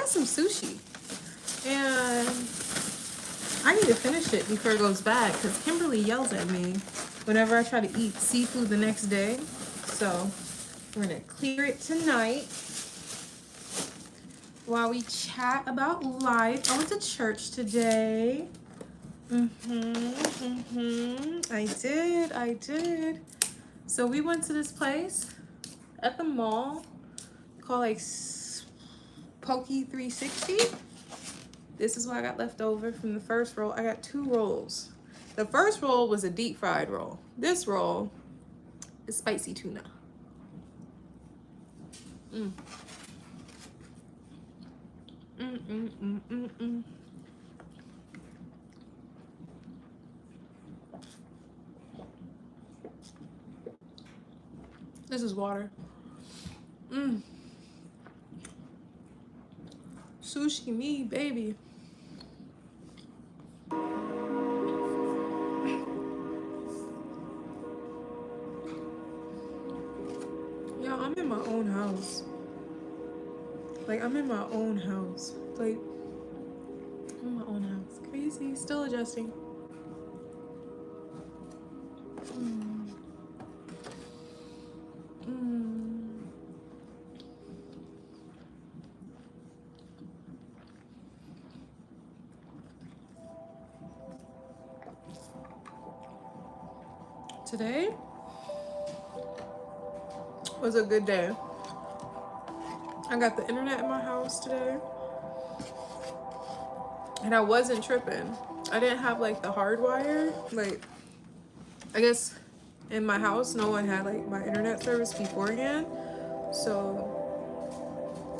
got some sushi. And I need to finish it before it goes bad because Kimberly yells at me whenever I try to eat seafood the next day. So we're gonna clear it tonight while we chat about life. I went to church today. I did. So we went to this place at the mall called like Pokey 360. This is what I got left over from the first roll. I got 2 rolls. The first roll was a deep fried roll. This roll is spicy tuna. This is water. Sushi Me Baby. Yeah, I'm in my own house. Like, I'm in my own house. Like, I'm in my own house. Crazy. Still adjusting. Today was a good day. I got the internet in my house today. And I wasn't tripping. I didn't have like the hard wire. Like, I guess in my house, no one had like my internet service beforehand. So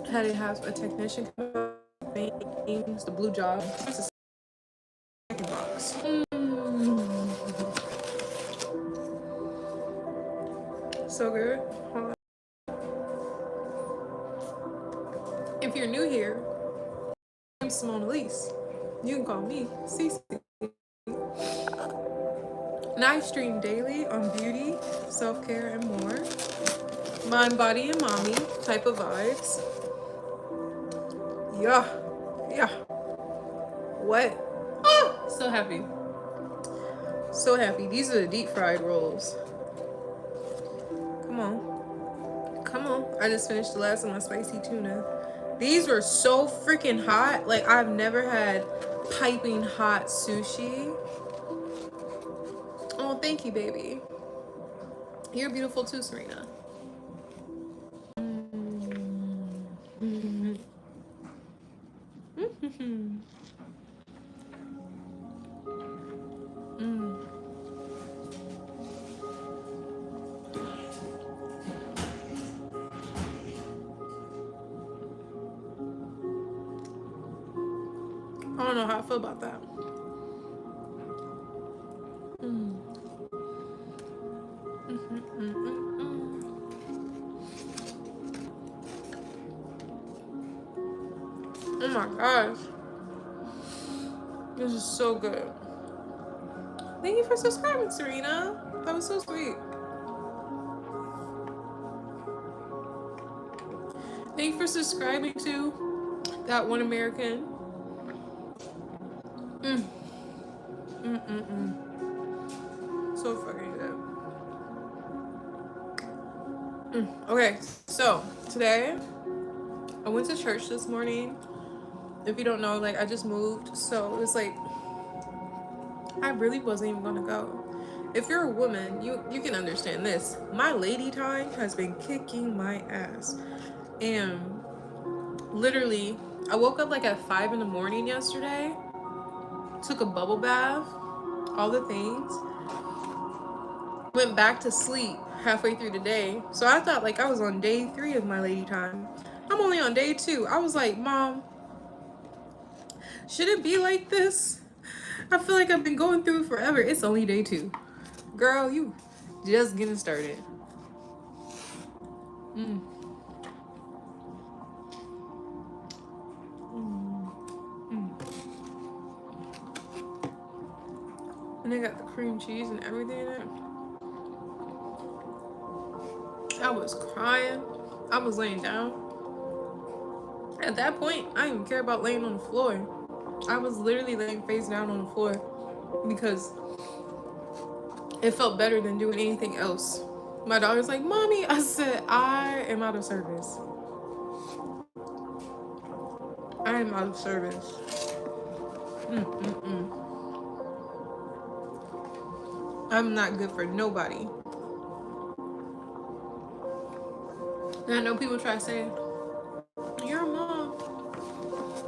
I had to have a technician come out. It's the blue job. It's a second box. So good. Hold on. If you're new here, I'm Simone Elise. You can call me Cece. And I stream daily on beauty, self-care, and more. Mind, body, and mommy type of vibes. Yeah. What? Oh, so happy. So happy. These are the deep fried rolls. Come on. I just finished the last of my spicy tuna. These were so freaking hot. Like, I've never had piping hot sushi. Oh, thank you, baby. You're beautiful too, Serena. I don't know how I feel about that. Oh my gosh. This is so good. Thank you for subscribing, Serena. That was so sweet. Thank you for subscribing to That One American. So fucking good. Okay, so today I went to church this morning. If you don't know, like, I just moved, so it was like I really wasn't even gonna go. If you're a woman, you can understand this. My lady time has been kicking my ass. And literally, I woke up like at 5 in the morning yesterday, took a bubble bath, all the things, went back to sleep halfway through the day. So I thought like I was on day 3 of my lady time. I'm only on day 2. I was like, Mom, should it be like this? I feel like I've been going through it forever. It's only day 2. Girl, you just getting started. And they got the cream cheese and everything in it. I was crying. I was laying down. I At that point, I didn't even care about laying on the floor. I was literally laying face down on the floor because it felt better than doing anything else. My daughter's like, Mommy, I said, I am out of service. I am out of service. Mm-mm-mm. I'm not good for nobody. And I know people try to say, you're a mom.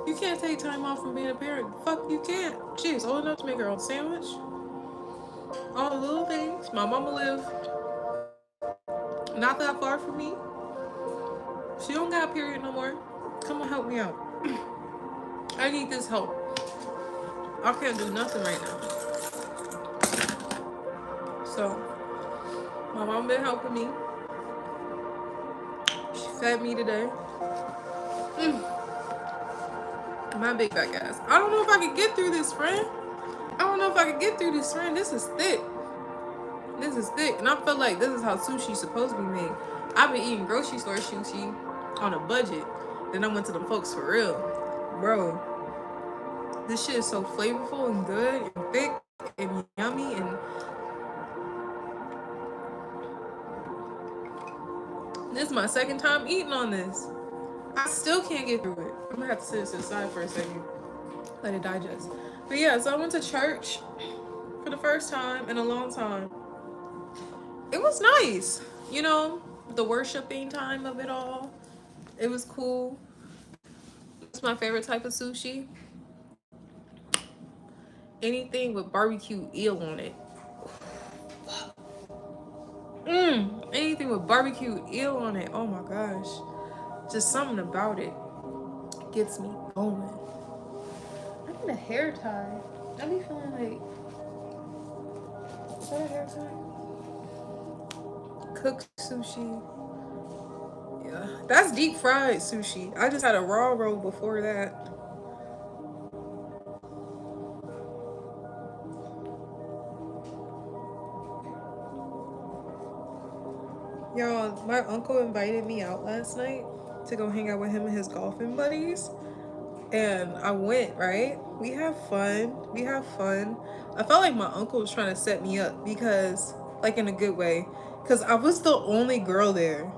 You can't take time off from being a parent. Fuck, you can't. She's old enough to make her own sandwich. All the little things. My mama lived not that far from me. She don't got a period no more. Come on, help me out. I need this help. I can't do nothing right now. So, my mom been helping me. She fed me today. My big fat ass. I don't know if I can get through this, friend. I don't know if I can get through this, friend. This is thick. This is thick. And I feel like this is how sushi's supposed to be made. I've been eating grocery store sushi on a budget. Then I went to them folks for real. Bro, this shit is so flavorful and good and thick and yummy. And this is my second time eating on this. I still can't get through it. I'm gonna have to sit this aside for a second. Let it digest. But yeah, so I went to church for the first time in a long time. It was nice. You know, the worshiping time of it all. It was cool. It's my favorite type of sushi. Anything with barbecue eel on it. Anything with barbecue eel on it. Oh my gosh. Just something about it gets me going. I need a hair tie. I be feeling like, is that a hair tie? Cooked sushi. Yeah, that's deep fried sushi. I just had a raw roll before that. Y'all, my uncle invited me out last night to go hang out with him and his golfing buddies. And I went, right? We have fun. I felt like my uncle was trying to set me up because, like, in a good way. Because I was the only girl there.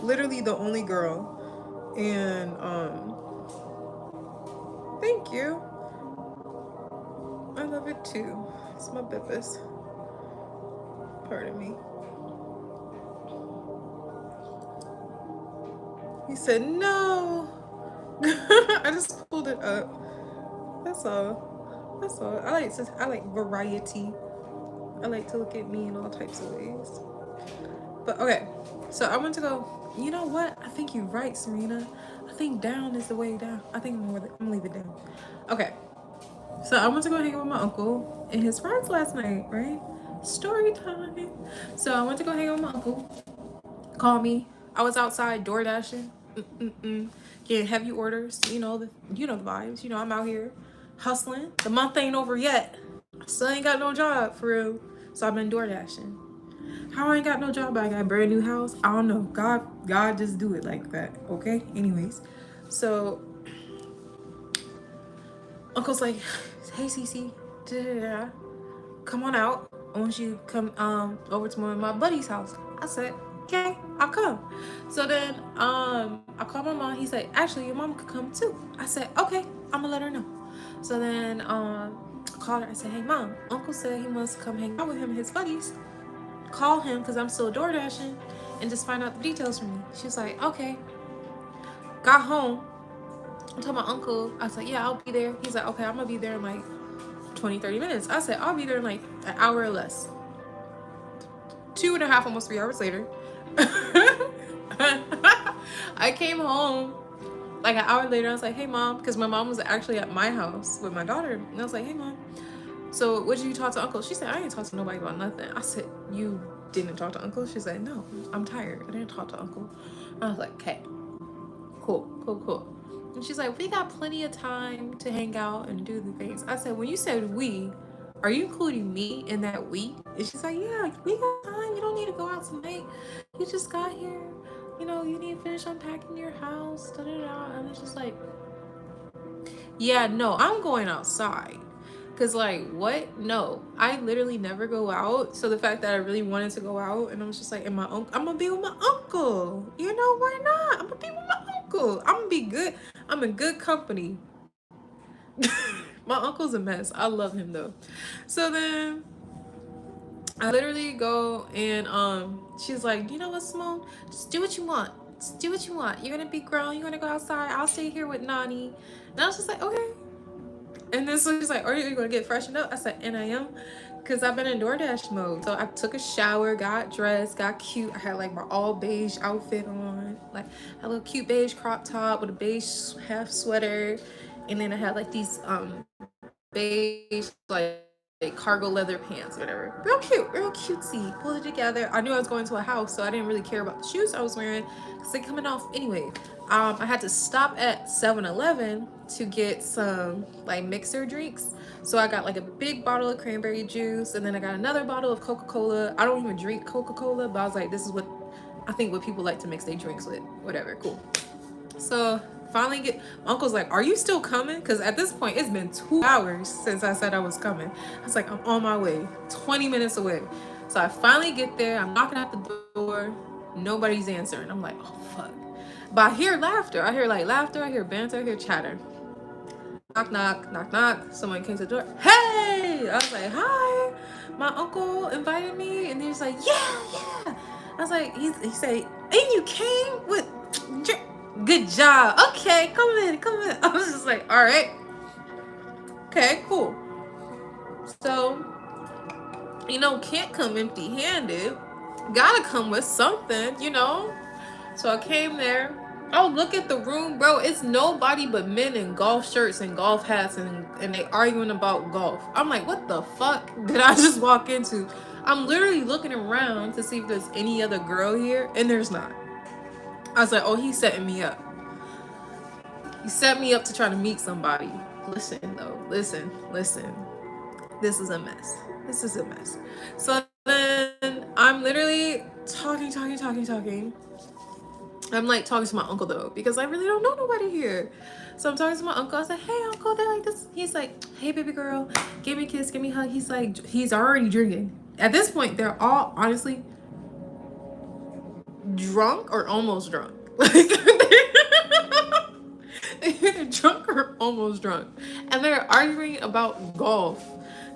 Literally the only girl. And, thank you. I love it too. It's my bippus. Pardon me. He said, no. I just pulled it up. That's all. I like variety. I like to look at me in all types of ways. But okay, so I went to go, you know what? I think you're right, Serena. I think down is the way down. I think I'm gonna leave it down. Okay. So I went to go hang out with my uncle and his friends last night, right? Story time. So I went to go hang out with my uncle. Call me. I was outside door dashing. Getting heavy orders. You know the vibes. You know, I'm out here hustling. The month ain't over yet. I still ain't got no job for real. So I've been door dashing. How I ain't got no job, but I got a brand new house. I don't know. God just do it like that. Okay? Anyways. So Uncle's like, hey Cece, come on out. I want you to come over to my buddy's house. I said, okay, I'll come. So then I called my mom. He said, actually your mom could come too. I said, okay, I'm gonna let her know. So then I called her. I said, hey mom, Uncle said he wants to come hang out with him and his buddies. Call him because I'm still door dashing and just find out the details from me. She was like, okay. Got home. I told my uncle, I was like, yeah, I'll be there. He's like, okay, I'm gonna be there in like 20-30 minutes. I said, I'll be there in like an hour or less. 2.5, almost 3 hours later. I came home like an hour later. I was like, hey mom, because my mom was actually at my house with my daughter. And I was like, hey mom, so what did you talk to Uncle? She said, I didn't talk to nobody about nothing. I said, you didn't talk to Uncle? She said, no, I'm tired. I didn't talk to Uncle. I was like, okay, cool. And she's like, we got plenty of time to hang out and do the things. I said, when you said we, are you including me in that we? And she's like, yeah, we got time. You don't need to go out tonight. You just got here. You know, you need to finish unpacking your house. And it's just like, like, yeah, no, I'm going outside. Cause like what? No, I literally never go out. So the fact that I really wanted to go out, and I was just like, and my uncle, I'm gonna be with my uncle. You know why not? I'm gonna be with my uncle. I'm gonna be good. I'm in good company. My uncle's a mess. I love him though. So then I literally go and she's like, you know what, Simone? Just do what you want. Just do what you want. You're gonna be grown. You're gonna go outside. I'll stay here with Nani. And I was just like, okay. And then so she's like, are you gonna get freshened up? I said, and I am. Cause I've been in DoorDash mode. So I took a shower, got dressed, got cute. I had like my all beige outfit on. Like a little cute beige crop top with a beige half sweater. And then I had like these beige like cargo leather pants, whatever. Real cute, real cutesy. Pulled it together. I knew I was going to a house, so I didn't really care about the shoes I was wearing because they're coming off anyway. I had to stop at 7-Eleven to get some like mixer drinks. So I got like a big bottle of cranberry juice, and then I got another bottle of Coca-Cola. I don't even drink Coca-Cola, but I was like, this is what I think what people like to mix their drinks with. Whatever, cool. So finally my uncle's like, are you still coming? Because at this point it's been 2 hours since I said I was coming. I was like, I'm on my way, 20 minutes away. So I finally get there. I'm knocking at the door. Nobody's answering. I'm like, oh fuck. But I hear laughter. I hear like laughter. I hear banter. I hear chatter. Knock, knock, knock, knock. Someone came to the door. Hey! I was like, hi. My uncle invited me, and he was like, yeah. I was like, he said, and you came with good job. Okay, come in. I was just like, all right. Okay, cool. So, can't come empty-handed. Gotta come with something, So I came there. Oh, look at the room, bro. It's nobody but men in golf shirts and golf hats, and they arguing about golf. I'm like, what the fuck did I just walk into? I'm literally looking around to see if there's any other girl here, and there's not. I was like, oh, he's setting me up. He set me up to try to meet somebody. Listen, though. Listen. This is a mess. So then I'm literally talking. I'm like talking to my uncle though, because I really don't know nobody here. So I'm talking to my uncle. I said, hey uncle, they're like this. He's like, hey baby girl, give me a kiss, give me a hug. He's like, he's already drinking. At this point, they're all honestly drunk or almost drunk. Like they're drunk or almost drunk. And they're arguing about golf.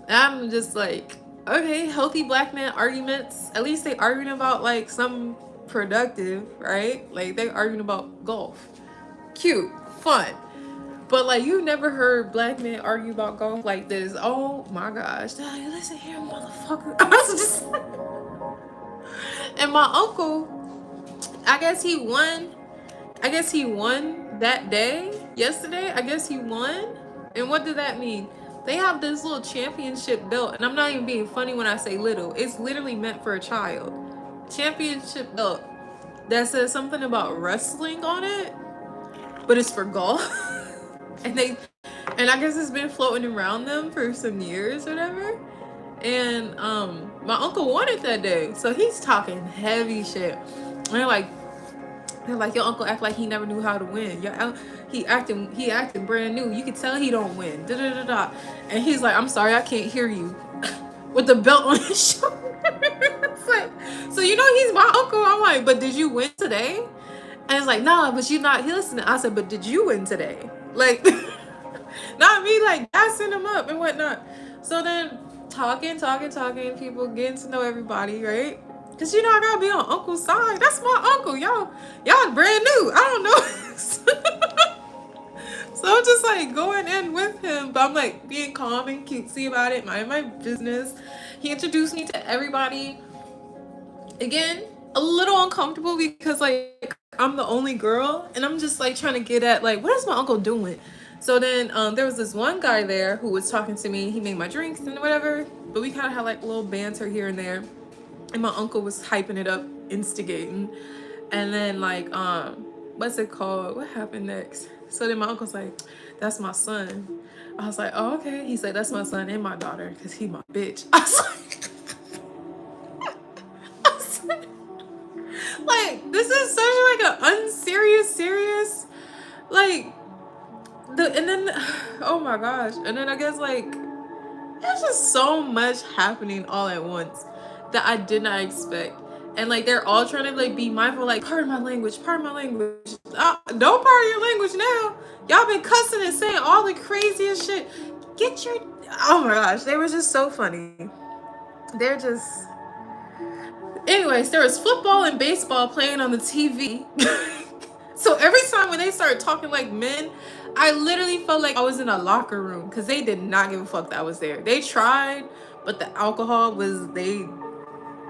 And I'm just like, okay, healthy black man arguments. At least they arguing about like some productive, right? Like they arguing about golf. Cute, fun. But like you never heard black men argue about golf like this. Oh my gosh. Like, listen here, motherfucker. I was just and my uncle, I guess he won that day, yesterday. I guess he won. And what did that mean? They have this little championship belt, and I'm not even being funny when I say little. It's literally meant for a child. Championship belt that says something about wrestling on it, but it's for golf. and I guess it's been floating around them for some years or whatever. And my uncle won it that day, so he's talking heavy shit. And they're like, your uncle act like he never knew how to win. He acting brand new. You can tell he don't win. Da da da da. And he's like, I'm sorry, I can't hear you. With the belt on his shoulder. It's like, so he's my uncle. I'm like, but did you win today? And it's like, nah, but you not. He listening. I said, but did you win today? Like, not me like gassing him up and whatnot. So then talking, people getting to know everybody, right? Cause I gotta be on uncle's side. That's my uncle. Y'all brand new. I don't know. So I'm just like going in with him, but I'm like being calm and cutesy about it, mind my business. He introduced me to everybody. Again, a little uncomfortable because like I'm the only girl, and I'm just like trying to get at like, what is my uncle doing? So then there was this one guy there who was talking to me. He made my drinks and whatever, but we kind of had like a little banter here and there. And my uncle was hyping it up, instigating. And then like, what's it called? What happened next? So then my uncle's like, that's my son. I was like, oh, okay. He said, that's my son and my daughter, because he my bitch. I was like, this is such like an unserious, serious, like, and then, oh my gosh. And then I guess like, there's just so much happening all at once that I did not expect. And like they're all trying to like be mindful, like pardon my language, pardon my language. Don't pardon your language now. Y'all been cussing and saying all the craziest shit. Get your, oh my gosh, they were just so funny. They're just, anyways, there was football and baseball playing on the TV. So every time when they started talking like men, I literally felt like I was in a locker room because they did not give a fuck that I was there. They tried, but the alcohol was, they,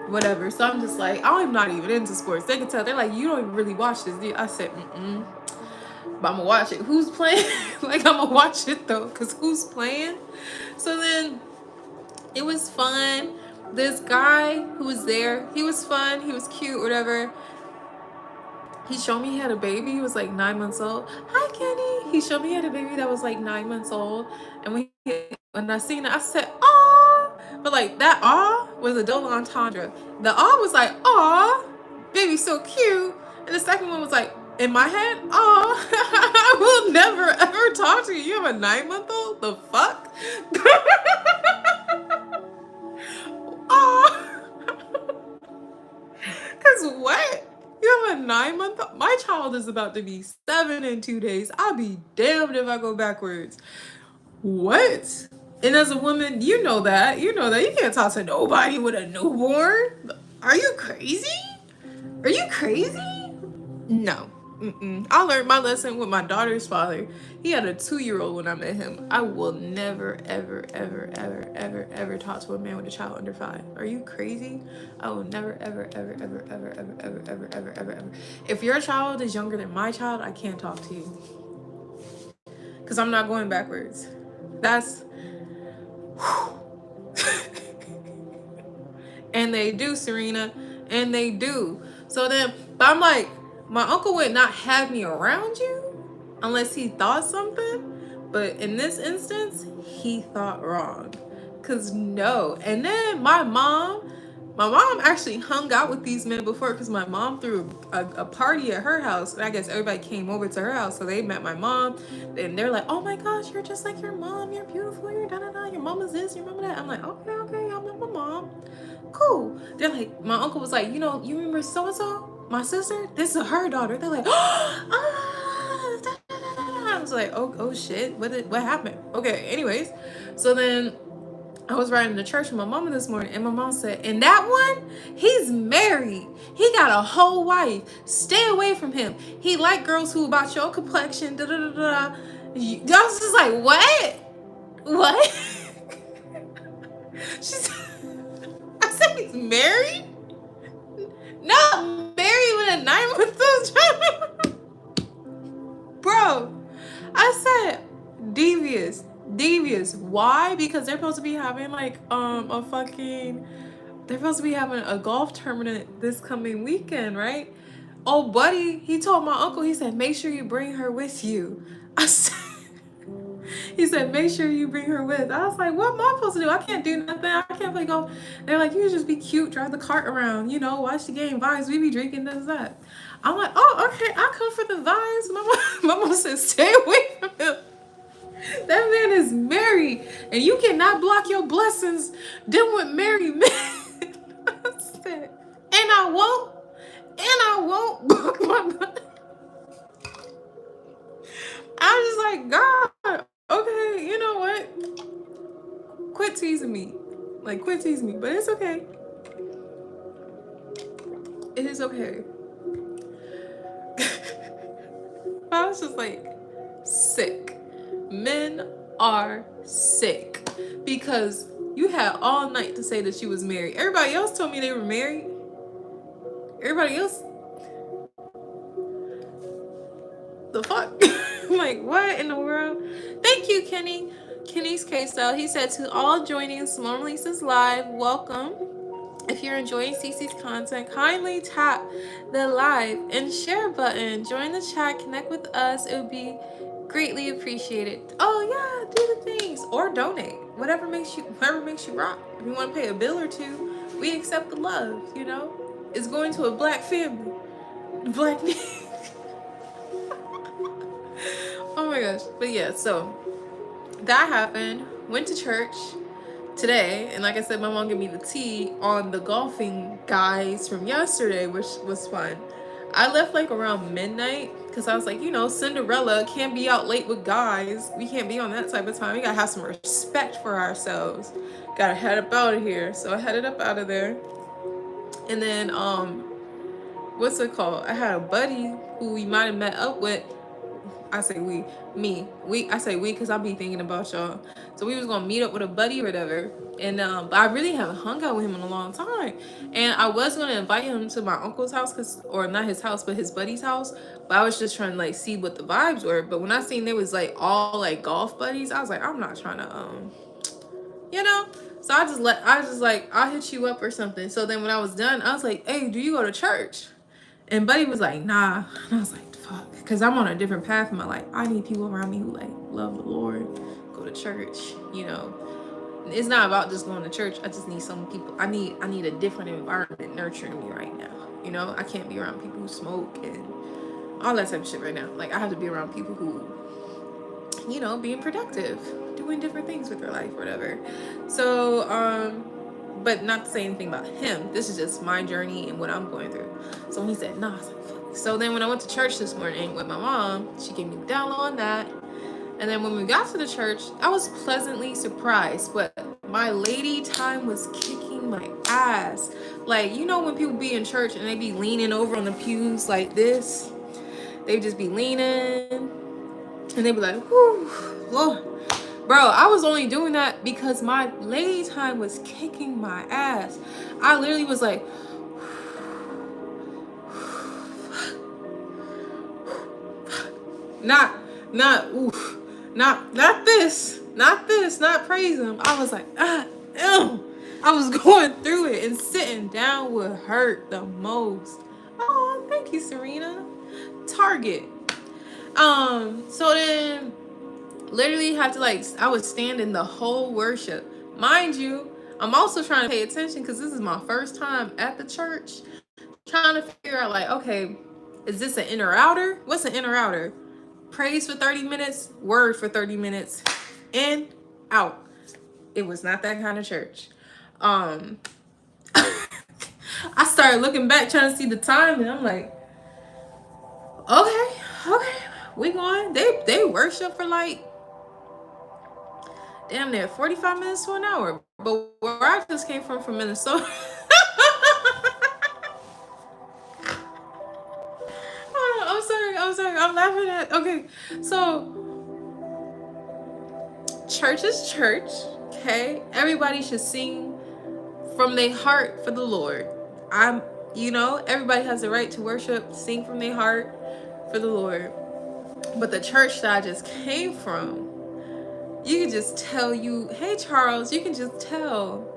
whatever. So I'm just like, I'm not even into sports. They can tell. They're like, you don't even really watch this, do you? I said, but I'm gonna watch it. Who's playing? Like, I'm gonna watch it though, because who's playing? So then it was fun. This guy who was there, he was fun. He was cute, whatever. He showed me he had a baby. He was like 9 months old. Hi, Kenny. He showed me he had a baby that was like 9 months old. And when I seen it, I said, "Aw." But like that "aw" was a double entendre. The "aw" was like, "Aw, baby, so cute." And the second one was like, in my head, "Aw, I will never ever talk to you. You have a 9-month-old? The fuck?" Aw. Cause what? You have a 9-month-old? My child is about to be 7 in 2 days. I'll be damned if I go backwards. What? And as a woman, you know that. You know that. You can't talk to nobody with a newborn. Are you crazy? Are you crazy? No. I learned my lesson with my daughter's father. He had a 2-year-old when I met him. I will never, ever, ever, ever, ever, ever talk to a man with a child under 5. Are you crazy? I will never, ever, ever, ever, ever, ever, ever, ever, ever, ever, ever. If your child is younger than my child, I can't talk to you. Because I'm not going backwards. That's... And they do, Serena. And they do. So then, but I'm like, my uncle would not have me around you unless he thought something. But in this instance, he thought wrong. Cause no. And then my mom actually hung out with these men before because my mom threw a party at her house. And I guess everybody came over to her house. So they met my mom. And they're like, "Oh my gosh, you're just like your mom. You're beautiful. You're da-da-da. Your mama's this, your mama that." I'm like, okay, I met my mom. Cool. They're like, my uncle was like, you remember so-and-so? My sister? This is her daughter. They're like, I was like, oh shit. What happened? Okay, anyways. So then I was riding to church with my mama this morning, and my mom said, "And that one, he's married. He got a whole wife. Stay away from him. He like girls who about your complexion." Da da da da. I was just like, what? What? I said he's married? Not married with a 9-month-old child. Bro, I said devious. Why? Because they're supposed to be having like they're supposed to be having a golf tournament this coming weekend, right? Oh buddy, he told my uncle, he said, "Make sure you bring her with you." I said, he said, "Make sure you bring her with." I was like, what am I supposed to do? I can't do nothing. I can't play golf. They're like, "You just be cute, drive the cart around, watch the game, vibes, we be drinking this, that." I'm like, "Oh, okay, I come for the vibes." My mom said, "Stay away from him. That man is married, and you cannot block your blessings dealing with married men." I said, and I won't block my. I was just like, God, okay, you know what? Quit teasing me. Like, quit teasing me. But it's okay. It is okay. I was just like, sick. Men are sick. Because you had all night to say that you was married. Everybody else told me they were married. Everybody else. The fuck? I'm like, what in the world? Thank you, Kenny. Kenny's K-Style. He said, "To all joining Simone Lisa's live, welcome. If you're enjoying Cece's content, kindly tap the live and share button. Join the chat, connect with us. It would be greatly appreciated." Oh yeah, do the things or donate. Whatever makes you rock. If you want to pay a bill or two, we accept the love. It's going to a black family. Black. Oh my my gosh. But yeah, so that happened. Went to church today, and like I said, my mom gave me the tea on the golfing guys from yesterday, which was fun. I left like around midnight because I was like, Cinderella can't be out late with guys. We can't be on that type of time. We gotta have some respect for ourselves. Gotta head up out of here. So I headed up out of there, and then what's it called? I had a buddy who we might have met up with. I say I say we because I be thinking about y'all. So we was gonna meet up with a buddy or whatever, and but I really haven't hung out with him in a long time, and I was gonna invite him to my uncle's house, or not his house but his buddy's house, but I was just trying to like see what the vibes were. But when I seen there was like all like golf buddies, I was like, I'm not trying to you know. So I just like, I'll hit you up or something. So then when I was done, I was like, hey, do you go to church? And buddy was like, nah. And I was like, fuck. Because I'm on a different path in my life. I need people around me who like love the Lord, go to church, It's not about just going to church. I just need some people. I need a different environment nurturing me right now. I can't be around people who smoke and all that type of shit right now. Like, I have to be around people who, being productive, doing different things with their life or whatever. So, but not to say anything about him. This is just my journey and what I'm going through. So when he said, nah, I was like, fuck. So then when I went to church this morning with my mom, she gave me the download on that. And then when we got to the church, I was pleasantly surprised. But my lady time was kicking my ass. Like, when people be in church and they be leaning over on the pews like this? They just be leaning. And they be like, whew, Lord. Bro, I was only doing that because my lady time was kicking my ass. I literally was like, not this, not praise him. I was like, I was going through it, and sitting down would hurt the most. Oh, thank you, Serena. Target. So then literally had to I was standing the whole worship. Mind you, I'm also trying to pay attention because this is my first time at the church. Trying to figure out okay, is this an inner outer? What's an inner outer? Praise for 30 minutes, word for 30 minutes, in, out. It was not that kind of church. I started looking back trying to see the time, and I'm like, okay, we going. They worship for damn near 45 minutes to an hour. But where I just came from Minnesota. I'm sorry. I'm laughing at. Okay, so church is church. Okay, everybody should sing from their heart for the Lord. Everybody has the right to worship, sing from their heart for the Lord. But the church that I just came from, you can just tell hey Charles, you can just tell.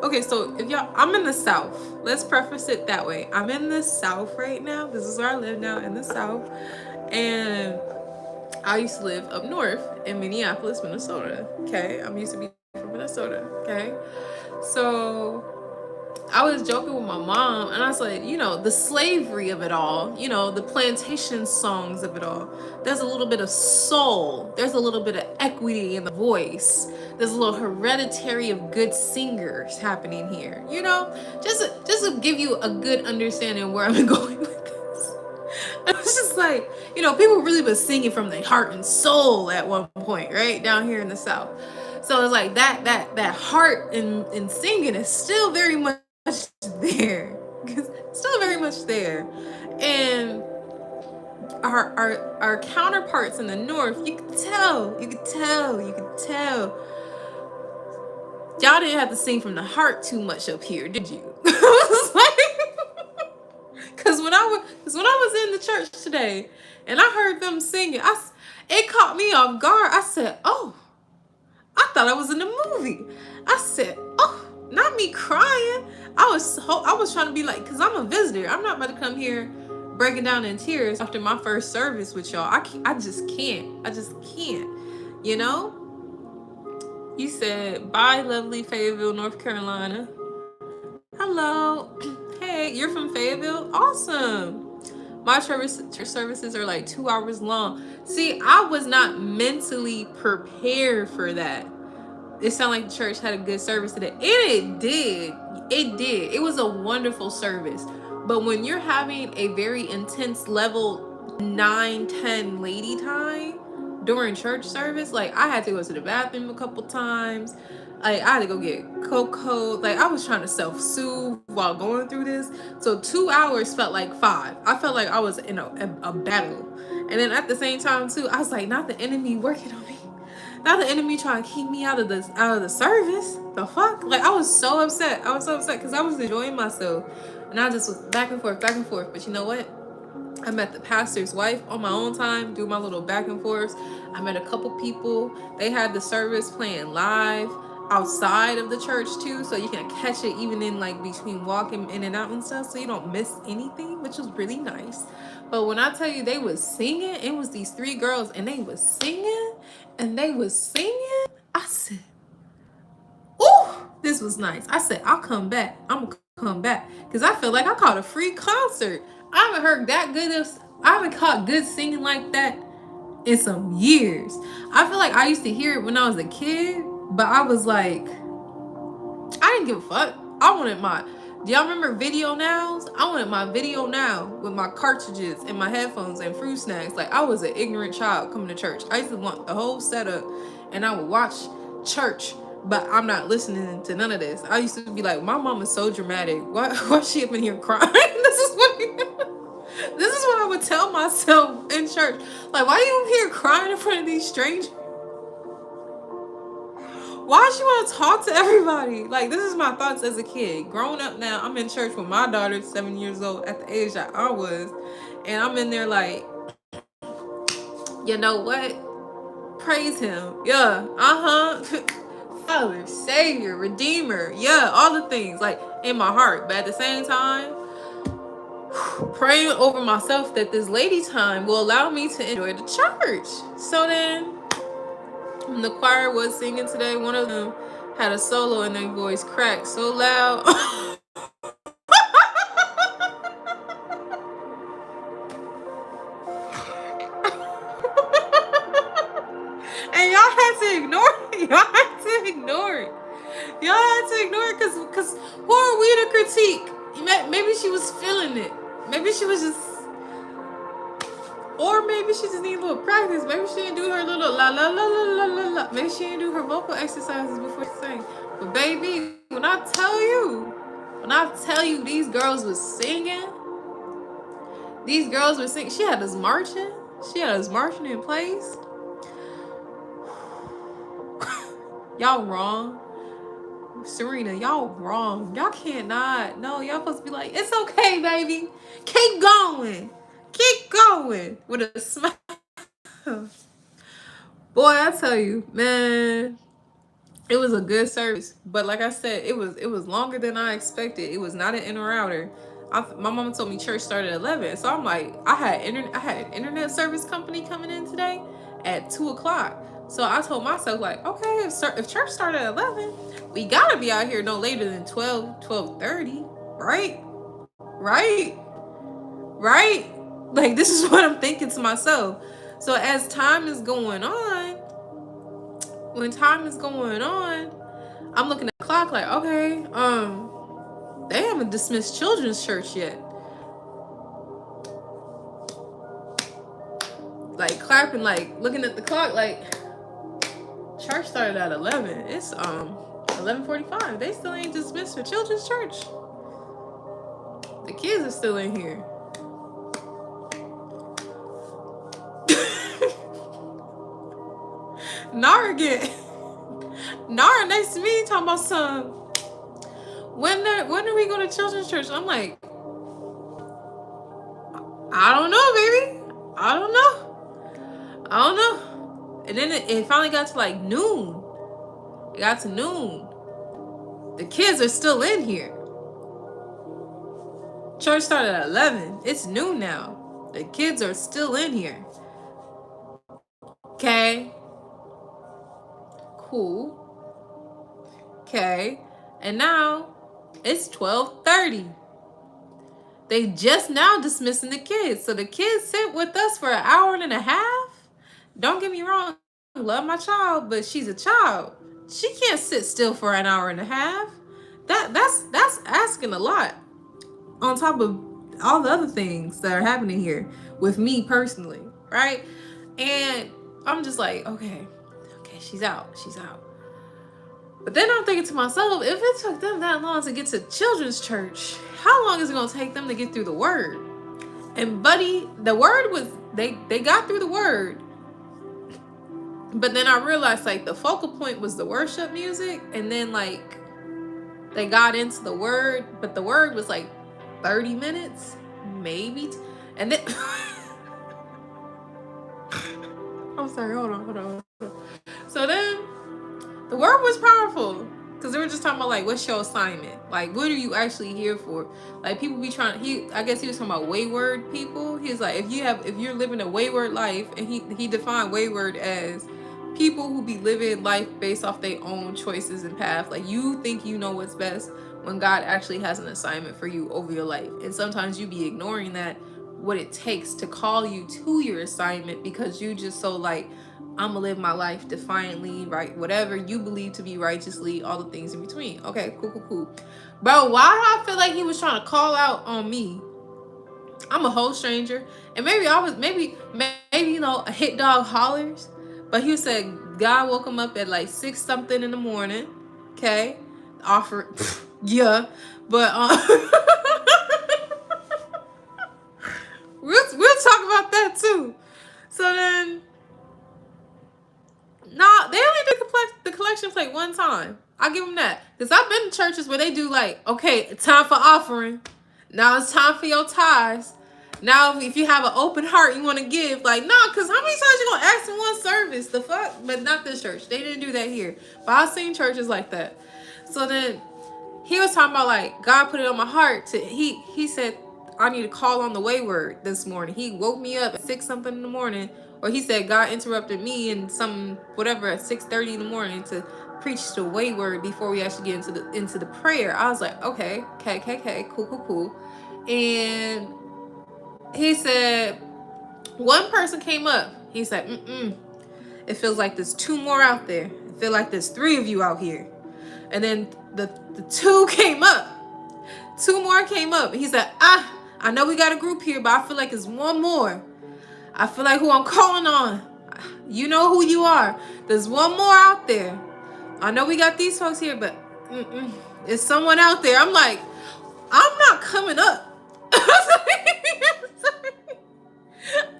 Okay, so I'm in the South. Let's preface it that way. I'm in the South right now. This is where I live now, in the South. And I used to live up north in Minneapolis, Minnesota. Okay, I'm used to be from Minnesota. Okay, so I was joking with my mom, and I was like, the slavery of it all, the plantation songs of it all. There's a little bit of soul. There's a little bit of equity in the voice. There's a little hereditary of good singers happening here. Just to give you a good understanding of where I'm going with this. I was just like, people really been singing from their heart and soul at one point, right? Down here in the South. So it's like that heart in singing is still very much there. Still very much there. And our counterparts in the North, you could tell. Y'all didn't have to sing from the heart too much up here, did you? Because when I was in the church today and I heard them singing, it caught me off guard. I said, oh, I thought I was in a movie. I said, oh, not me crying. I was trying to be like, because I'm a visitor. I'm not about to come here breaking down in tears after my first service with y'all. I just can't. You said, bye, lovely Fayetteville, North Carolina. Hello. Hey, you're from Fayetteville? Awesome. My church services are like 2 hours long. See, I was not mentally prepared for that. It sounded like the church had a good service today. And it did. It did. It was a wonderful service. But when you're having a very intense level 9-10 lady time during church service, like I had to go to the bathroom a couple times. Like I had to go get cocoa. Like I was trying to self-soothe while going through this. So 2 hours felt like 5. I felt like I was in a battle. And then at the same time too, I was like, not the enemy working on me. Not the enemy trying to keep me out of the service. The fuck? Like I was so upset. I was so upset because I was enjoying myself. And I just was back and forth, back and forth. But you know what? I met the pastor's wife on my own time, do my little back and forths. I met a couple people. They had the service playing live outside of the church too, so you can catch it even in like between walking in and out and stuff, so you don't miss anything, which was really nice. But when I tell you they was singing, it was these 3 girls and they was singing and they was singing. I said, ooh, this was nice. I said, I'll come back. I'm gonna come back because I feel like I caught a free concert. I haven't heard that good of, I haven't caught good singing like that in some years. I feel like I used to hear it when I was a kid, but I was like, I didn't give a fuck. I wanted my, do y'all remember Video Nows? I wanted my Video Now with my cartridges and my headphones and fruit snacks. Like I was an ignorant child coming to church. I used to want the whole setup and I would watch church, but I'm not listening to none of this. I used to be like, my mom is so dramatic. Why is she up in here crying? This is what I would tell myself in church. Like, why are you up here crying in front of these strangers? Why does she want to talk to everybody? Like, this is my thoughts as a kid. Growing up now, I'm in church with my daughter, 7 years old, at the age that I was. And I'm in there like, you know what? Praise him. Yeah. Father, Savior, Redeemer. Yeah, all the things. Like, in my heart. But at the same time, praying over myself that this lady time will allow me to enjoy the church. So then, when the choir was singing today, one of them had a solo and their voice cracked so loud. And y'all had to ignore it. Y'all had to ignore it. Y'all had to ignore it because who are we to critique? Maybe she was feeling it. Maybe she was just, or maybe she just needed a little practice. Maybe she didn't do her little la la la la la la la. Maybe she didn't do her vocal exercises before she sang. But baby, when I tell you these girls was singing, these girls were singing. She had us marching. She had us marching in place. Y'all wrong. Serena, y'all wrong. Y'all cannot. No, y'all supposed to be like, it's okay, baby. Keep going. Keep going. With a smile. Boy, I tell you, man, it was a good service. But like I said, it was longer than I expected. It was not an in or outer. My mom told me church started at 11. So I'm like, I had an internet service company coming in today at 2 o'clock. So I told myself, like, okay, if church started at 11, we gotta be out here no later than 12:30, right? Right? Like, this is what I'm thinking to myself. So as time is going on, when time is going on, I'm looking at the clock like, okay, they haven't dismissed children's church yet. Like clapping, like looking at the clock, like church started at 11. It's 11:45. They still ain't dismissed for children's church. The kids are still in here. Nara next to me talking about some. When are we going to children's church? I'm like, I don't know, baby. I don't know. And then it finally got to like noon. It got to noon. The kids are still in here. Church started at 11. It's noon now. The kids are still in here. Okay. Cool. Okay. And now It's 12:30. They just now dismissing the kids. So the kids sit with us for an hour and a half. Don't get me wrong, love my child, but she's a child. She can't sit still for an hour and a half. That's asking a lot. On top of all the other things that are happening here with me personally, right? And I'm just like, okay, she's out. But then I'm thinking to myself, if it took them that long to get to children's church, how long is it gonna take them to get through the word? And buddy, the word was they got through the word. But then I realized like the focal point was the worship music, and then like they got into the word, but the word was like 30 minutes, maybe. And then I'm sorry, hold on. So then the word was powerful. Because they were just talking about, like, what's your assignment? Like, what are you actually here for? Like, people be trying, I guess he was talking about wayward people. He's like, if you're living a wayward life, and he defined wayward as people who be living life based off their own choices and path. Like, you think you know what's best when God actually has an assignment for you over your life. And sometimes you be ignoring that, what it takes to call you to your assignment, because you just so like, I'm gonna live my life defiantly, right? Whatever you believe to be righteously, all the things in between. Okay, cool. Bro, why do I feel like he was trying to call out on me? I'm a whole stranger. And maybe you know, a hit dog hollers. But he said God woke him up at like 6 something in the morning. Okay. Offer yeah. But we'll talk about that too. So then they only did the collection plate one time. I'll give them that. Because I've been to churches where they do like, okay, time for offering. Now it's time for your tithes. Now if you have an open heart you want to give, like, nah, because how many times you going to ask in one service? The fuck? But not this church. They didn't do that here. But I've seen churches like that. So then he was talking about like, God put it on my heart to, he said, I need to call on the wayward this morning. He woke me up at 6 something in the morning. Or he said God interrupted me and some whatever at 6:30 in the morning to preach the wayward before we actually get into the prayer. I was like, okay, cool. And he said one person came up. He said, it feels like there's 2 more out there. It feels like there's 3 of you out here. And then the 2 came up. 2 more came up. He said, I know we got a group here, but I feel like it's 1 more. I feel like who I'm calling on. You know who you are. There's 1 more out there. I know we got these folks here, but it's someone out there. I'm like, I'm not coming up.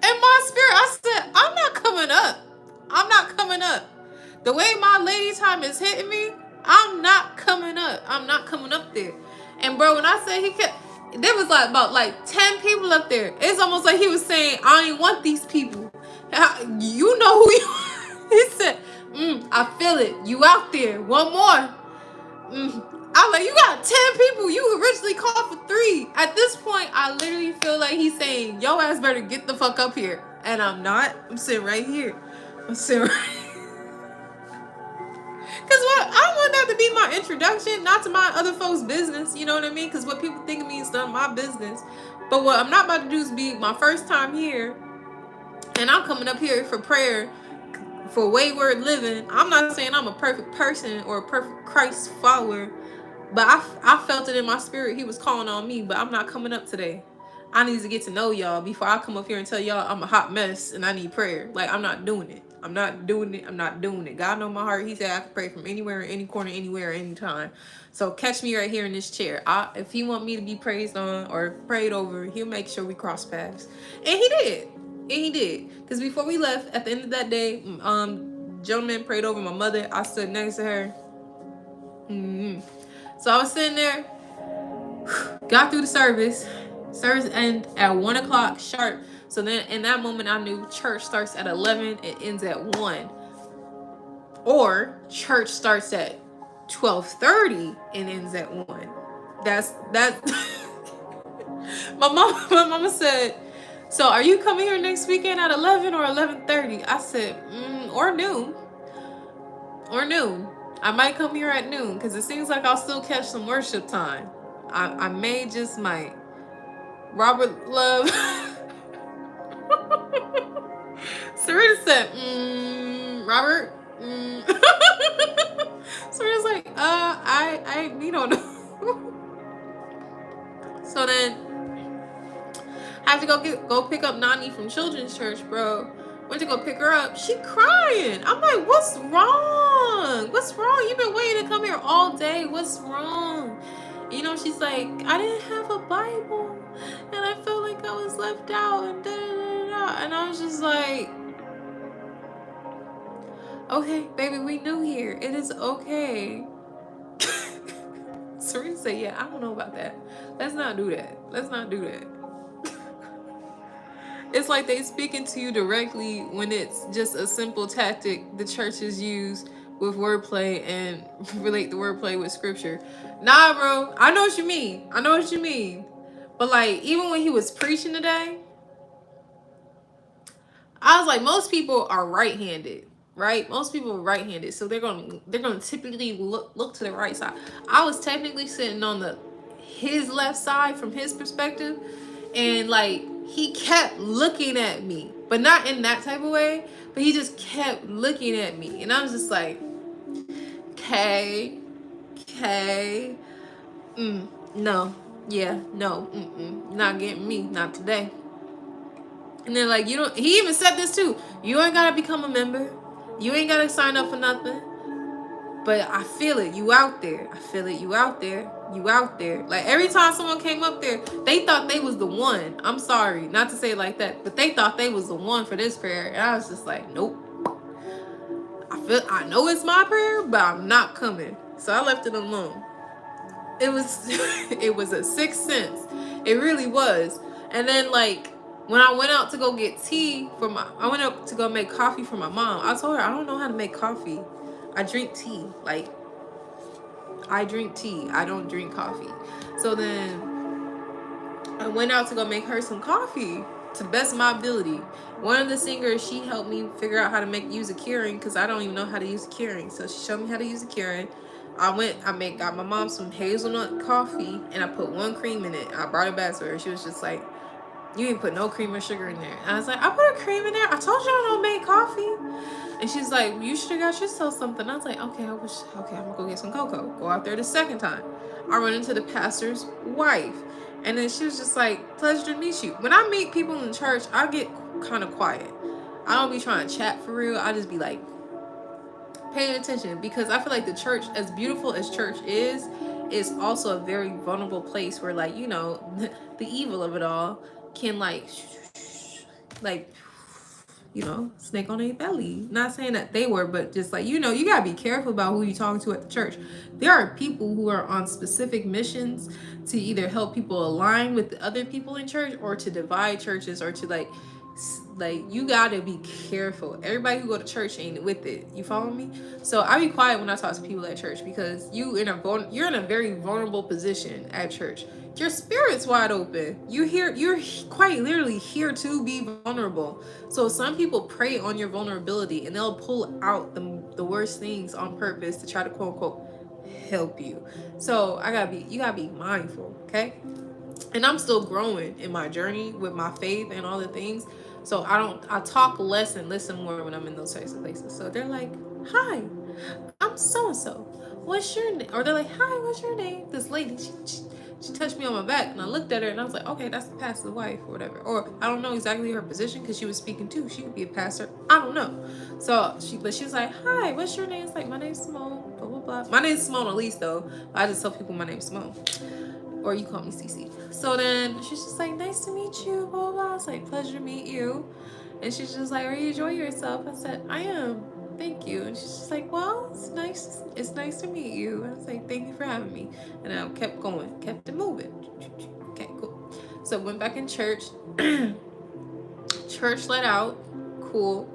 In my spirit, I said, I'm not coming up. The way my lady time is hitting me, I'm not coming up. I'm not coming up there. And bro, when I say there was like about like 10 people up there. It's almost like he was saying, I ain't want these people. You know who you are. He said, I feel it. You out there. 1 more. I'm like, you got 10 people. You originally called for 3. At this point, I literally feel like he's saying, yo ass better get the fuck up here. And I'm not. I'm sitting right here. Because I don't want that to be my introduction, not to my other folks' business, you know what I mean? Because what people think of me is none of my business. But what I'm not about to do is be my first time here, and I'm coming up here for prayer, for wayward living. I'm not saying I'm a perfect person or a perfect Christ follower, but I felt it in my spirit. He was calling on me, but I'm not coming up today. I need to get to know y'all before I come up here and tell y'all I'm a hot mess and I need prayer. Like, I'm not doing it. I'm not doing it. God knows my heart. He said I can pray from anywhere, any corner, anywhere, anytime. So catch me right here in this chair. If he want me to be praised on or prayed over, he'll make sure we cross paths. And he did. Because before we left, at the end of that day, gentleman prayed over my mother. I stood next to her. So I was sitting there, got through the service. Service ended at 1 o'clock sharp. So then in that moment, I knew church starts at 11, it ends at 1. Or church starts at 12:30 and ends at 1. That's my mama said, so are you coming here next weekend at 11 or 11:30? I said, or noon. I might come here at noon because it seems like I'll still catch some worship time. I may just might. Robert Love. Serena said, Robert. Serena's like, we don't know. So then I have to go pick up Nani from children's church, bro. Went to go pick her up. She crying. I'm like, what's wrong? What's wrong? You've been waiting to come here all day. What's wrong? You know, she's like, I didn't have a Bible, and I felt like I was left out, and da da da da. And I was just like, okay, baby, we new here. It is okay. Serena said, yeah, I don't know about that. Let's not do that. Let's not do that. It's like they speaking to you directly when it's just a simple tactic the churches use with wordplay and relate the wordplay with scripture. Nah, bro. I know what you mean. I know what you mean. But like, even when he was preaching today, I was like, most people are right-handed, right? Most people are right-handed, so they're gonna typically look to the right side. I was technically sitting on his left side from his perspective, and like he kept looking at me, but not in that type of way. But he just kept looking at me, and I was just like, okay, no, yeah, no, not getting me, not today. And then like, you don't, he even said this too, you ain't gotta become a member, you ain't gotta sign up for nothing, but I feel it, you out there. I feel it, you out there. You out there. Like every time someone came up there, they thought they was the one. I'm sorry, not to say it like that, but they thought they was the one for this prayer. And I was just like, nope. I know it's my prayer, but I'm not coming. So I left it alone. It was it was a sixth sense. It really was. And then like when I went out to go get tea I went up to go make coffee for my mom. I told her I don't know how to make coffee. I drink tea. Like I drink tea. I don't drink coffee. So then I went out to go make her some coffee to the best of my ability. One of the singers, she helped me figure out how to use a Keurig because I don't even know how to use a Keurig. So she showed me how to use a Keurig. I got my mom some hazelnut coffee and I put 1 cream in it. I brought it back to her. She was just like, you ain't put no cream or sugar in there. And I was like, I put a cream in there. I told you I don't make coffee. And she's like, you should have got yourself something. I was like, okay, I'm gonna go get some cocoa. Go out there the second time. I run into the pastor's wife. And then she was just like, pleasure to meet you. When I meet people in church, I get kind of quiet. I don't be trying to chat for real. I just be like paying attention, because I feel like the church, as beautiful as church is also a very vulnerable place where, like, you know, the evil of it all can like, you know, snake on a belly. Not saying that they were, but just like, you know, you gotta be careful about who you talking to at the church. There are people who are on specific missions to either help people align with the other people in church or to divide churches or to like you gotta be careful. Everybody who go to church ain't with it. You follow me? So I be quiet when I talk to people at church, because you're in a very vulnerable position at church. Your spirit's wide open. You're quite literally here to be vulnerable. So some people prey on your vulnerability and they'll pull out the worst things on purpose to try to quote unquote help you. So you gotta be mindful, okay? And I'm still growing in my journey with my faith and all the things. So I talk less and listen more when I'm in those types of places. So they're like, hi, I'm so-and-so. What's your name? Or they're like, hi, what's your name? This lady, she touched me on my back, and I looked at her and I was like, okay, that's the pastor's wife or whatever. Or I don't know exactly her position because she was speaking too. She could be a pastor. I don't know. So she was like, hi, what's your name? It's like, my name's Simone, blah, blah, blah. My name's Simone at least though. I just tell people my name's Simone. Or you call me Cece. So then she's just like, nice to meet you, blah, blah, blah. I was like, pleasure to meet you. And she's just like, are you enjoying yourself? I said, I am. Thank you. And she's just like, well, it's nice to meet you. I was like, thank you for having me. And I kept going, kept it moving. Okay, cool. So went back in church. Church let out. Cool.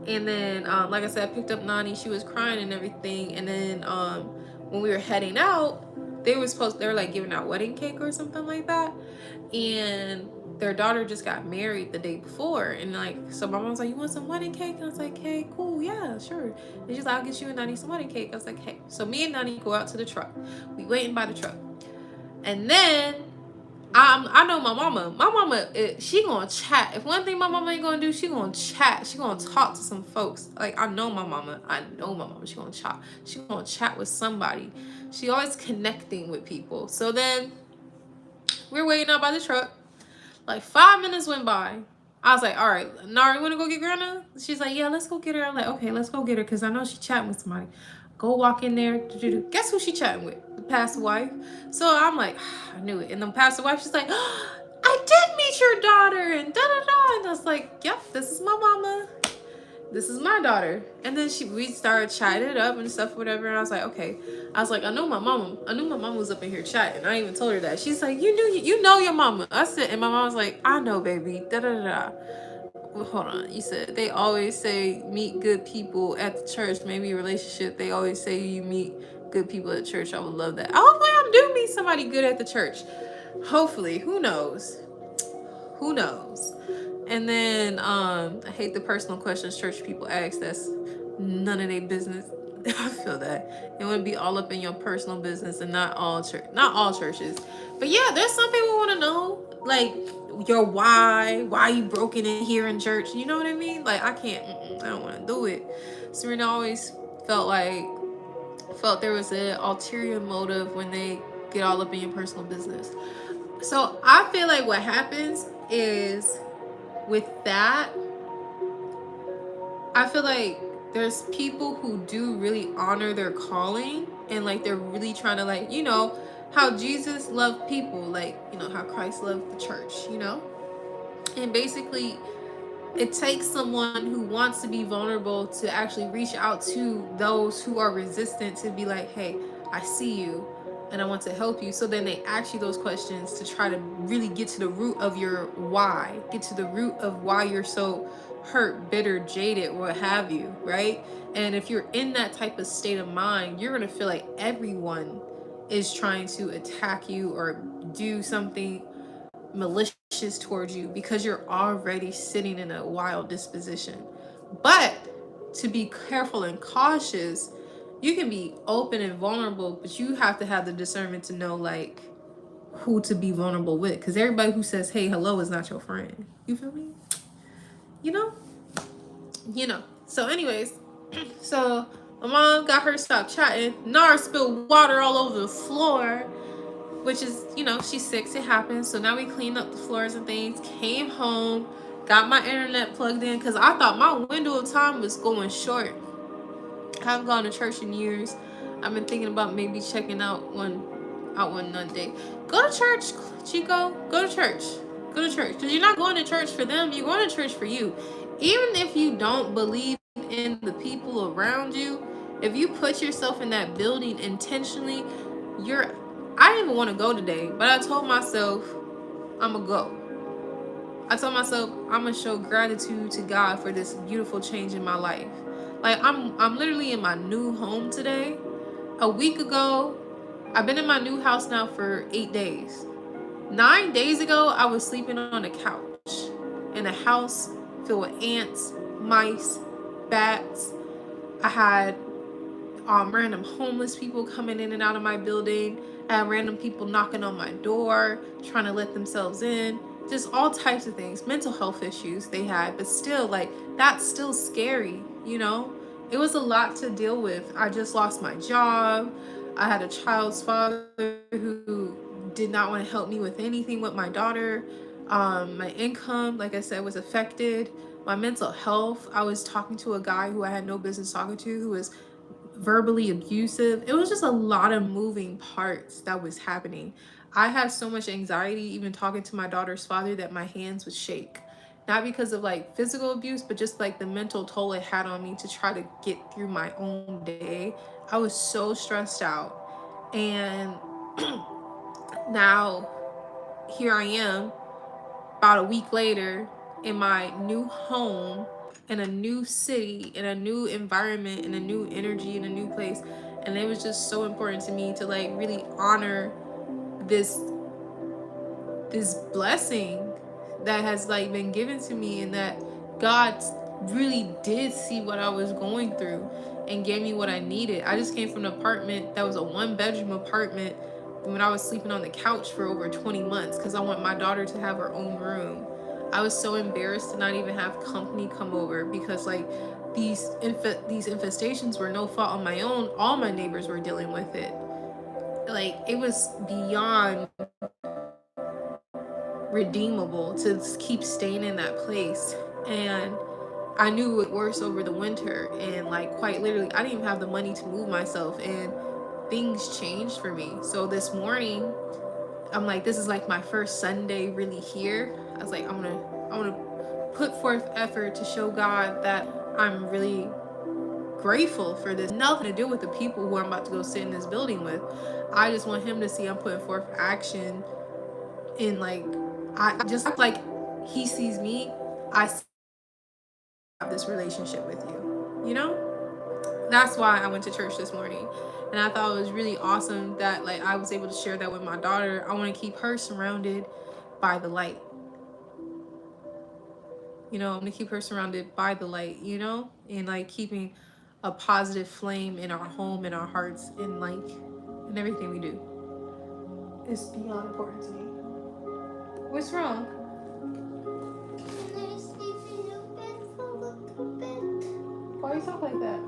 And then, like I said, I picked up Nani. She was crying and everything. And then when we were heading out, they were like giving out wedding cake or something like that. And their daughter just got married the day before, and like, so my mom was like, "You want some wedding cake?" I was like, "Hey, cool, yeah, sure." And she's like, "I'll get you and Nani some wedding cake." I was like, "Hey." So me and Nani go out to the truck. We waiting by the truck, and then I know my mama. My mama, she gonna chat. If one thing my mama ain't gonna do, she gonna chat. She gonna talk to some folks. Like, I know my mama. I know my mama. She gonna chat. She gonna chat with somebody. She always connecting with people. So then we're waiting out by the truck. Like 5 minutes went by. I was like, all right, Nari, you wanna go get Grandma? She's like, yeah, let's go get her. I'm like, okay, let's go get her, because I know she chatting with somebody. Go walk in there. Guess who she chatting with? The pastor wife. So I'm like, I knew it. And the pastor wife, she's like, oh, I did meet your daughter, and da da da. And I was like, yep, this is my mama. This is my daughter. And then we started chatting it up and stuff, whatever. And I was like, okay. I was like, I knew my mama was up in here chatting. I even told her that. She's like, you know your mama. I said, and my mom was like, I know, baby. Da da da. Well, hold on. You said they always say meet good people at the church. Maybe a relationship. They always say you meet good people at church. I would love that. Hopefully, I do meet somebody good at the church. Hopefully, who knows? Who knows? And then I hate the personal questions church people ask. That's none of their business. I feel that it would be all up in your personal business, and not all churches. But yeah, there's some people want to know, like, your why you broken in here in church. You know what I mean? Like, I can't. I don't want to do it. Serena always felt there was an ulterior motive when they get all up in your personal business. So I feel like what happens is, with that, I feel like there's people who do really honor their calling, and like they're really trying to, like, how Jesus loved people, like, how Christ loved the church, and basically it takes someone who wants to be vulnerable to actually reach out to those who are resistant, to be like, hey, I see you and I want to help you. So then they ask you those questions to try to really get to the root of your why, get to the root of why you're so hurt, bitter, jaded, what have you, right? And if you're in that type of state of mind, you're going to feel like everyone is trying to attack you or do something malicious towards you, because you're already sitting in a wild disposition. But to be careful and cautious, you can be open and vulnerable, but you have to have the discernment to know, like, who to be vulnerable with, because everybody who says hey hello is not your friend. You feel me? you know so anyways, so my mom got her stopped chatting. Nara spilled water all over the floor, which is, she's 6, it happens. So now we cleaned up the floors and things, came home, got my internet plugged in, because I thought my window of time was going short. I haven't gone to church in years. I've been thinking about maybe checking out one Monday. Go to church, Chico. Go to church. Go to church. Because you're not going to church for them. You're going to church for you. Even if you don't believe in the people around you, if you put yourself in that building intentionally, I didn't even want to go today, but I told myself I'm going to go. I told myself I'm going to show gratitude to God for this beautiful change in my life. Like, I'm literally in my new home today. A week ago, I've been in my new house now for 8 days. 9 days ago, I was sleeping on a couch in a house filled with ants, mice, bats. I had random homeless people coming in and out of my building. I had random people knocking on my door, trying to let themselves in. Just all types of things. Mental health issues they had, but still, like, that's still scary, It was a lot to deal with. I just lost my job. I had a child's father who did not want to help me with anything with my daughter. My income, like I said, was affected. My mental health, I was talking to a guy who I had no business talking to, who was verbally abusive. It was just a lot of moving parts that was happening. I had so much anxiety even talking to my daughter's father that my hands would shake. Not because of like physical abuse, but just like the mental toll it had on me to try to get through my own day. I was so stressed out. And now here I am, about a week later, in my new home, in a new city, in a new environment, in a new energy, in a new place. And it was just so important to me to like really honor this blessing that has like been given to me, and that God really did see what I was going through and gave me what I needed. I just came from an apartment that was a 1-bedroom apartment when I was sleeping on the couch for over 20 months because I want my daughter to have her own room. I was so embarrassed to not even have company come over because like these infestations were no fault on my own. All my neighbors were dealing with it. Like it was beyond redeemable to keep staying in that place. And I knew it worse over the winter, and like quite literally I didn't even have the money to move myself, and things changed for me. So this morning I'm like, this is like my first Sunday really here. I was like, I want to put forth effort to show God that I'm really grateful for this. Nothing to do with the people who I'm about to go sit in this building with. I just want him to see I'm putting forth action in like I just like he sees me. I have this relationship with you. You know? That's why I went to church this morning. And I thought it was really awesome that like I was able to share that with my daughter. I want to keep her surrounded by the light. You know, I'm gonna keep her surrounded by the light, you know? And like keeping a positive flame in our home, in our hearts, and like in everything we do. It's beyond important to me. What's wrong? Can I sleep in your bed for a little bit? Why you talk like that?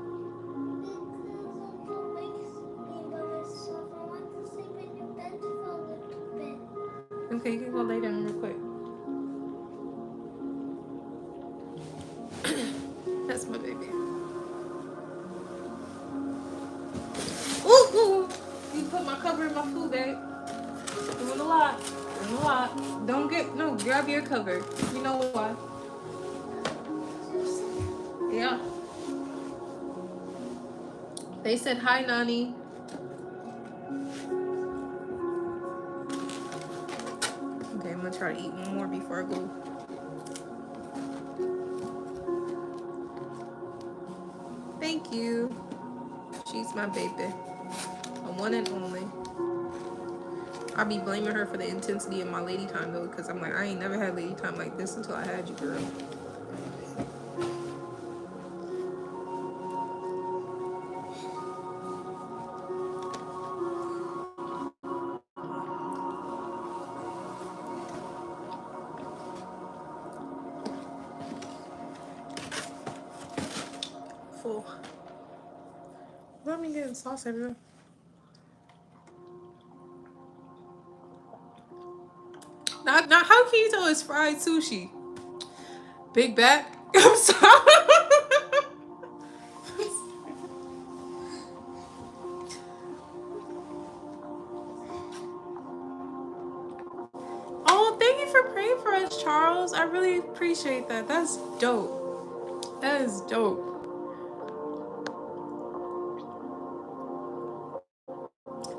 Because I'm by myself. I want to sleep in your bed for a little bit. Okay, you can go lay down real quick. That's my baby. Ooh, ooh. You put my cover in my food bag. Doing a lot. Doing a lot. Don't get, no, grab your cover. You know why? Yeah. They said hi, Nani. Okay, I'm gonna try to eat one more before I go. Thank you. She's my baby. A one and only. I be blaming her for the intensity of my lady time though, because I'm like, I ain't never had lady time like this until I had you, girl. Full. Let me get sauce everywhere. Now, how can you tell it's fried sushi? Big back. I'm sorry. Oh, thank you for praying for us, Charles. I really appreciate that. That's dope. That is dope.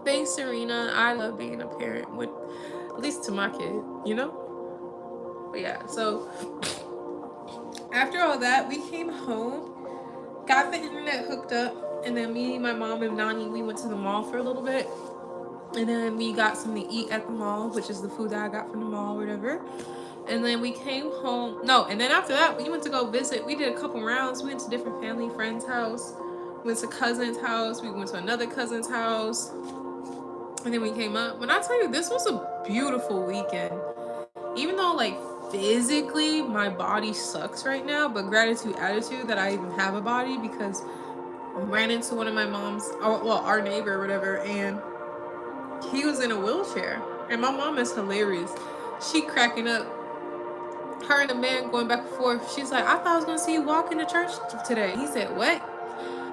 Thanks, Serena. I love being a parent, with at least to my kid, you know? But yeah, so after all that, we came home, got the internet hooked up, and then me, my mom, and Nani, we went to the mall for a little bit. And then we got something to eat at the mall, which is the food that I got from the mall or whatever. And then we came home. No, and then after that, we went to go visit. We did a couple rounds. We went to different family friends' house. We went to cousin's house. We went to another cousin's house. And then we came up. When I tell you, this was a beautiful weekend. Even though, like, physically my body sucks right now, but gratitude, attitude that I even have a body, because I ran into one of my mom's, or, well, our neighbor or whatever, and he was in a wheelchair. And my mom is hilarious. She cracking up. Her and the man going back and forth. She's like, I thought I was going to see you walk into church today. He said, what?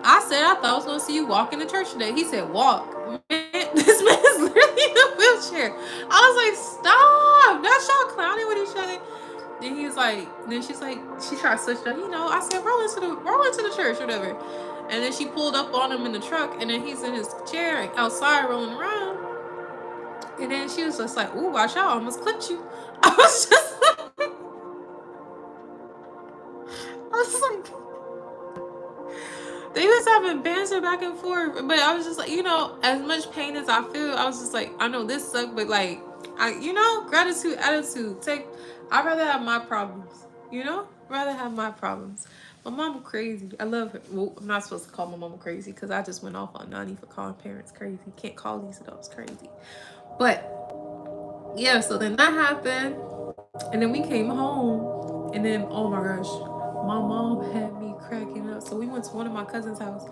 I said, I thought I was going to see you walk into church today. He said, walk. Man, this man is literally in a wheelchair. I was like, stop. That's y'all clowning with each other. Then he was like, then she's like, she tried to switch up. You know, I said, roll into the church, whatever. And then she pulled up on him in the truck, and then he's in his chair outside rolling around. And then she was just like, ooh, watch out, I almost clipped you. I was just like, they was having banter back and forth. But I was just like, you know, as much pain as I feel, I was just like, I know this sucked, but like, Gratitude attitude. I'd rather have my problems. Rather have my problems. My mama crazy. I love her. Well, I'm not supposed to call my mama crazy because I just went off on Nani for calling parents crazy. Can't call these adults crazy. But yeah, so then that happened, and then we came home, and then oh my gosh, my mom had me cracking up. So we went to one of my cousin's house,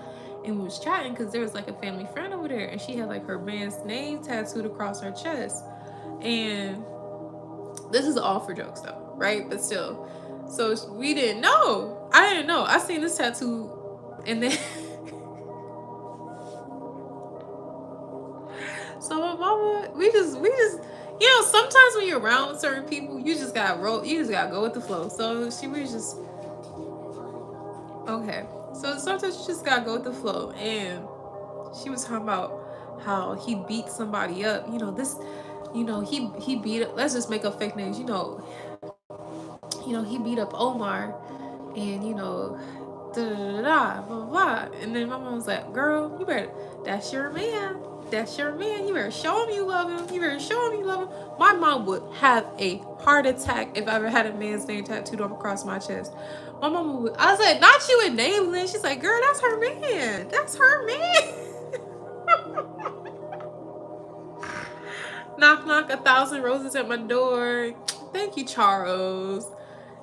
and we was chatting because there was like a family friend over there, and she had like her man's name tattooed across her chest, and this is all for jokes though, right? But still, so we didn't know. I didn't know. I seen this tattoo, and then so my mama, we just, sometimes when you're around certain people, you just gotta roll. You just gotta go with the flow. So she was just okay. So sometimes you just gotta go with the flow, and she was talking about how he beat somebody up. He beat up. Let's just make up fake names. He beat up Omar, and da da da da blah blah blah. And then my mom was like, "Girl, you better. That's your man. That's your man. You better show him you love him. You better show him you love him." My mom would have a heart attack if I ever had a man's name tattooed up across my chest. My mom would. I was like, "Not you enabling." She's like, "Girl, that's her man. That's her man." Knock knock, 1,000 roses at my door. Thank you, Charles.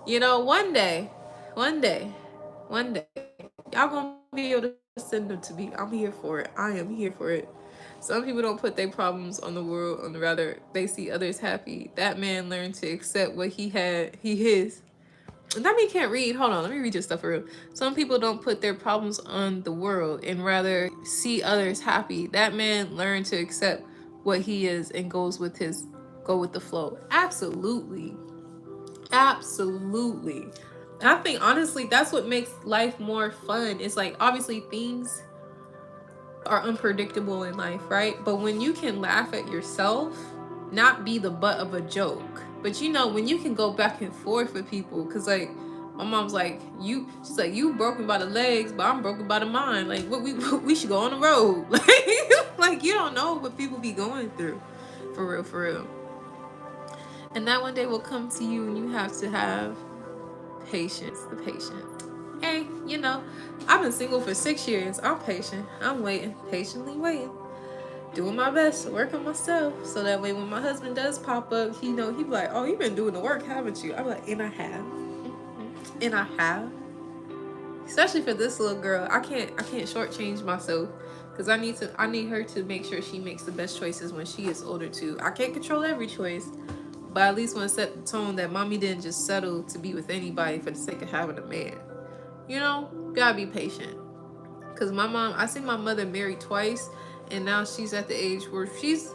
One day, one day, y'all gonna be able to send them to me. I'm here for it. I am here for it. Some people don't put their problems on the world, on the rather they see others happy. That man learned to accept what he is. That mean can't read. Hold on, let me read your stuff for real. Some people don't put their problems on the world and rather see others happy. That man learned to accept what he is and go with the flow. Absolutely. Absolutely. I think honestly that's what makes life more fun. It's like obviously things are unpredictable in life, right? But when you can laugh at yourself, not be the butt of a joke, but when you can go back and forth with people, because like my mom's like, she's like, you broken by the legs, but I'm broken by the mind. Like, what we should go on the road. Like you don't know what people be going through, for real, for real. And that one day will come to you, and you have to have patience, the patience. Hey, I've been single for 6 years. I'm patient. I'm waiting, patiently waiting, doing my best to work on myself, so that way when my husband does pop up, he be like, "Oh, you've been doing the work, haven't you?" I'm like, "And I have, and I have." Especially for this little girl, I can't shortchange myself because I need her to make sure she makes the best choices when she is older too. I can't control every choice, but I at least want to set the tone that mommy didn't just settle to be with anybody for the sake of having a man. Gotta be patient. Because I seen my mother married twice, and now she's at the age where she's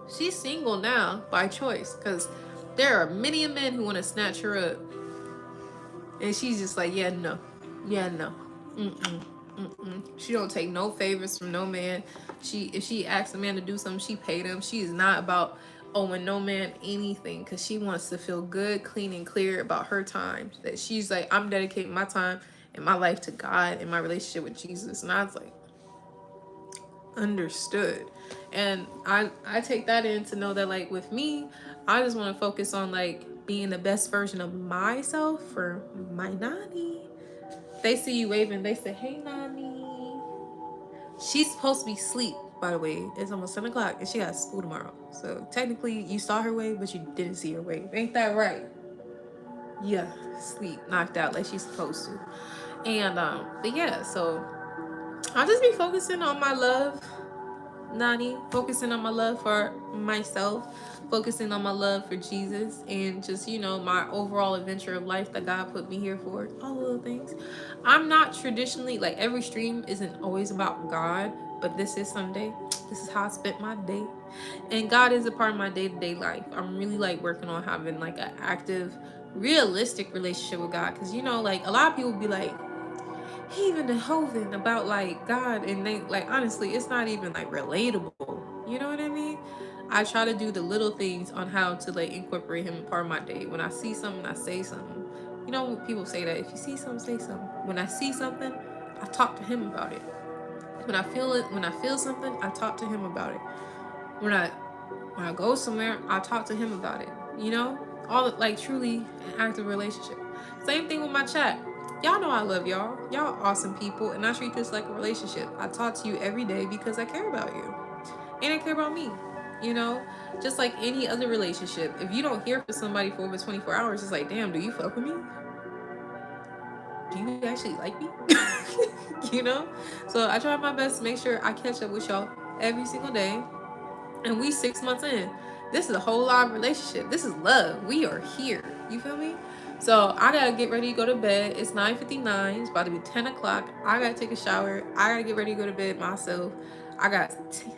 single now by choice. Because there are many men who want to snatch her up, and she's just like, yeah, no, mm-mm, mm-mm. She don't take no favors from no man. If she asks a man to do something, she paid him. She is not about owing no man anything, because she wants to feel good, clean, and clear about her time. That she's like, I'm dedicating my time and my life to God and my relationship with Jesus. And I was like, understood. And I take that in to know that like with me, I just want to focus on like being the best version of myself for my Nani. They see you waving, they say, "Hey Nani." She's supposed to be asleep, by the way. It's almost 7 o'clock and she got school tomorrow. So technically you saw her wave, but you didn't see her wave. Ain't that right? Yeah, sleep, knocked out like she's supposed to. And but yeah, so I'll just be focusing on my love, Nani, focusing on my love for myself, focusing on my love for Jesus, and just, my overall adventure of life that God put me here for. All the little things. I'm not traditionally, like, every stream isn't always about God, but this is Sunday. This is how I spent my day. And God is a part of my day-to-day life. I'm really, like, working on having, like, an active, realistic relationship with God. Because, like, a lot of people be like, he even hoven about like God, and they like honestly it's not even like relatable, you know what I mean? I try to do the little things on how to like incorporate him in part of my day. When I see something, I say something. People say that if you see something, say something. When I see something, I talk to him about it. When I feel something, I talk to him about it. When I When I go somewhere, I talk to him about it. You know, all like truly an active relationship. Same thing with my chat. Y'all know I love y'all. Y'all awesome people, and I treat this like a relationship. I talk to you every day because I care about you, and I care about me. You know, just like any other relationship. If you don't hear from somebody for over 24 hours, it's like, damn, do you fuck with me? Do you actually like me? You know? So I try my best to make sure I catch up with y'all every single day. And we 6 months in. This is a whole lot of relationship. This is love. We are here. You feel me? So I gotta get ready to go to bed. It's 9:59. It's about to be 10 o'clock. I gotta take a shower. I gotta get ready to go to bed myself. I got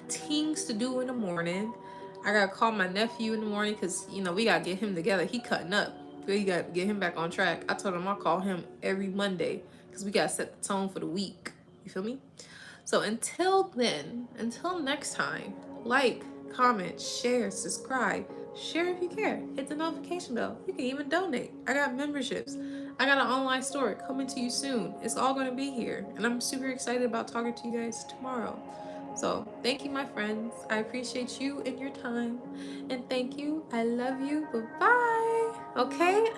things to do in the morning. I gotta call my nephew in the morning because we gotta get him together. He cutting up. We gotta get him back on track. I told him I'll call him every Monday because we gotta set the tone for the week. You feel me? So until then, until next time, like, comment, share, subscribe. Share if you care. Hit the notification bell. You can even donate. I got memberships. I got an online store coming to you soon. It's all going to be here. And I'm super excited about talking to you guys tomorrow. So thank you, my friends. I appreciate you and your time. And thank you. I love you. Bye-bye. Okay?